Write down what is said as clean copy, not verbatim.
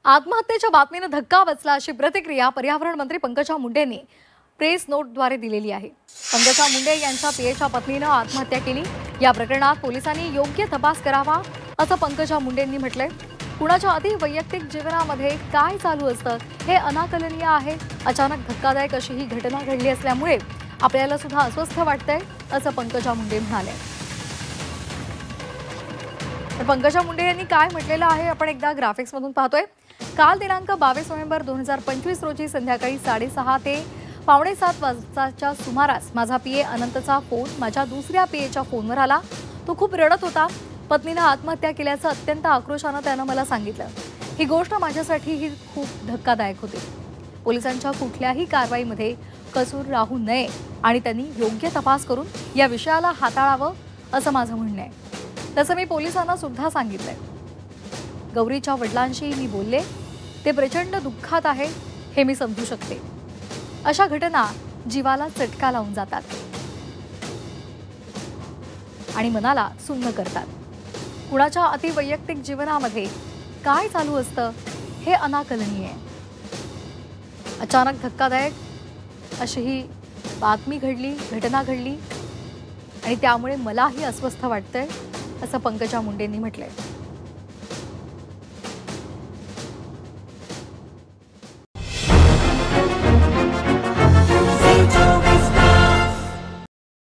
आत्महत्येच्या बातमीने धक्का बसला अशी प्रतिक्रिया पर्यावरण मंत्री पंकजा मुंडेंनी प्रेस नोटद्वारे दिलेली आहे। पंकजा मुंडे यांच्या पीएच्या पत्नीने आत्महत्या केली। या प्रकरणात पोलिसांनी योग्य तपास करावा असं पंकजा मुंडेंनी म्हटलंय। कुणाच्या अति वैयक्तिक जीवनामध्ये काय चालू असतं हे अनाकलनीय आहे। अचानक धक्कादायक अशी ही घटना घडली असल्यामुळे आपल्याला सुद्धा अस्वस्थ वाटतंय असं पंकजा मुंडे म्हणाले। पंकजा मुंडे यांनी काय म्हटलेलं आहे आपण एकदा ग्राफिक्स मधून पाहतोय। काल दिनांक 22 नोव्हेंबर 2025 रोजी संध्याकाळी 6:30 ते 6:45 वाजताच्या सुमारास माझा पीए अनंतचा फोन माझ्या दुसऱ्या पीएच्या फोनवर आला। तो खूप रडत होता। पत्नीने आत्महत्या केल्याचं अत्यंत आक्रोशाने त्याने मला सांगितलं। ही गोष्ट माझ्यासाठी खूप धक्कादायक होती। पोलिसांच्या कुठल्याही कारवाईमध्ये कसूर राहू नये आणि त्यांनी योग्य तपास करून या विषयाला हाताळावं असं माझं म्हणणं आहे। तसं मी पोलिसांना सुद्धा सांगितलंय। गौरीच्या वडिलांशी मी बोलले, ते प्रचंड दुःखात आहे हे मी समजू शकते। अशा घटना जीवाला चटका लावून जातात आणि मनाला सुन्न करतात। कुणाच्या अति वैयक्तिक जीवनामध्ये काय चालू असतं हे अनाकलनीय आहे। अचानक धक्कादायक अशी ही बातमी घडली, घटना घडली आणि त्यामुळे मलाही अस्वस्थ वाटतंय असं पंकजा मुंडेंनी म्हटलंय।